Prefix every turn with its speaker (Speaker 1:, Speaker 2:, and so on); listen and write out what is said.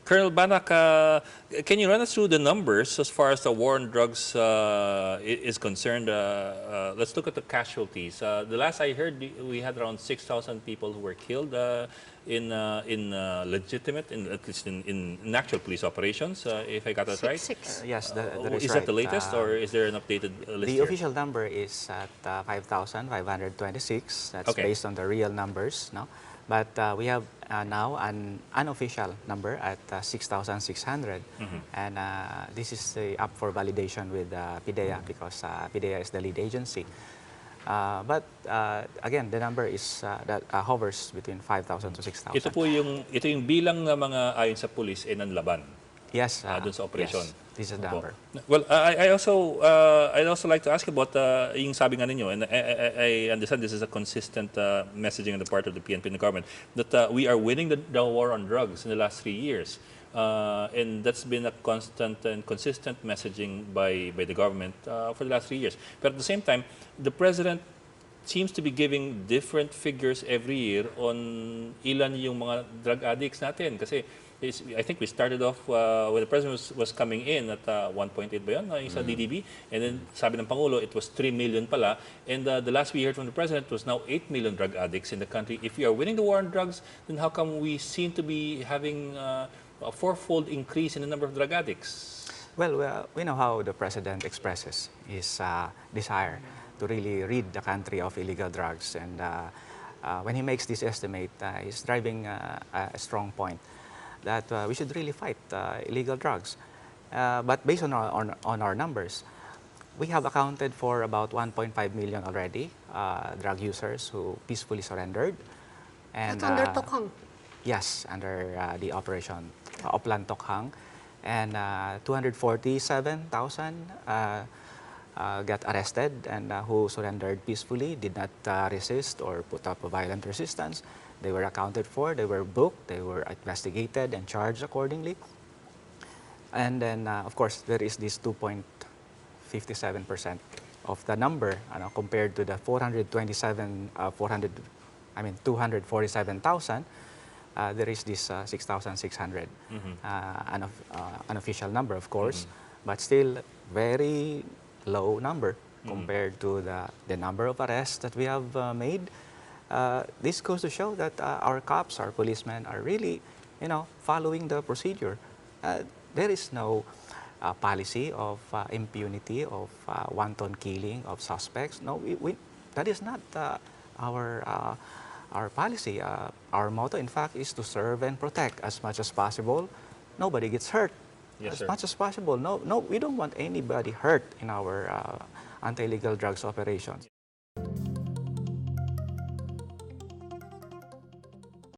Speaker 1: Colonel Banac, can you run us through the numbers as far as the war on drugs is concerned? Let's look at the casualties. The last I heard, we had around 6,000 people who were killed in legitimate, at least in actual police operations, if I got that right.
Speaker 2: Six.
Speaker 3: Yes, that is
Speaker 1: Is
Speaker 3: right.
Speaker 1: that the latest, or is there an updated list
Speaker 3: The
Speaker 1: here?
Speaker 3: official number is at 5,526. That's
Speaker 1: Okay.
Speaker 3: based on the real numbers, no? But we have now an unofficial number at 6,600, and this is up for validation with PIDEA because PIDEA is the lead agency. But again, the number is that hovers between 5,000 to 6,000.
Speaker 1: Ito yung bilang ng mga ayon sa police ay nanlaban.
Speaker 3: Yes,
Speaker 1: Dun sa operation.
Speaker 3: yes, this is the number.
Speaker 1: Well, I'd also like to ask about yung sabi nga ninyo, and I understand this is a consistent messaging on the part of the PNP and the government, that we are winning the war on drugs in the last 3 years. And that's been a constant and consistent messaging by the government for the last 3 years. But at the same time, the President seems to be giving different figures every year on ilan yung mga drug addicts natin. Kasi I think we started off when the President was coming in at 1.8 ba yun, yung sa DDB? And then sabi ng Pangulo, it was 3 million pala. And the last we heard from the President was now 8 million drug addicts in the country. If we are winning the war on drugs, then how come we seem to be having a fourfold increase in the number of drug addicts?
Speaker 3: Well, we know how the President expresses his desire to really rid the country of illegal drugs. And when he makes this estimate, he's driving a strong point that we should really fight illegal drugs. But based on our numbers, we have accounted for about 1.5 million already drug users who peacefully surrendered. And,
Speaker 2: That's under Tokhang?
Speaker 3: Yes, under the operation Oplan Tokhang. And 247,000 got arrested and who surrendered peacefully, did not resist or put up a violent resistance. They were accounted for, they were booked, they were investigated and charged accordingly. And then, of course, there is this 2.57% of the number compared to the 247,000. There is this 6,600, unofficial number, of course, but still very low number compared to the number of arrests that we have made. This goes to show that our cops, our policemen are really, following the procedure. There is no policy of impunity, of wanton killing of suspects. No, that is not our policy. Our motto, in fact, is to serve and protect as much as possible. Nobody gets hurt.
Speaker 1: Yes,
Speaker 3: as much as possible. No, we don't want anybody hurt in our anti-illegal drugs operations.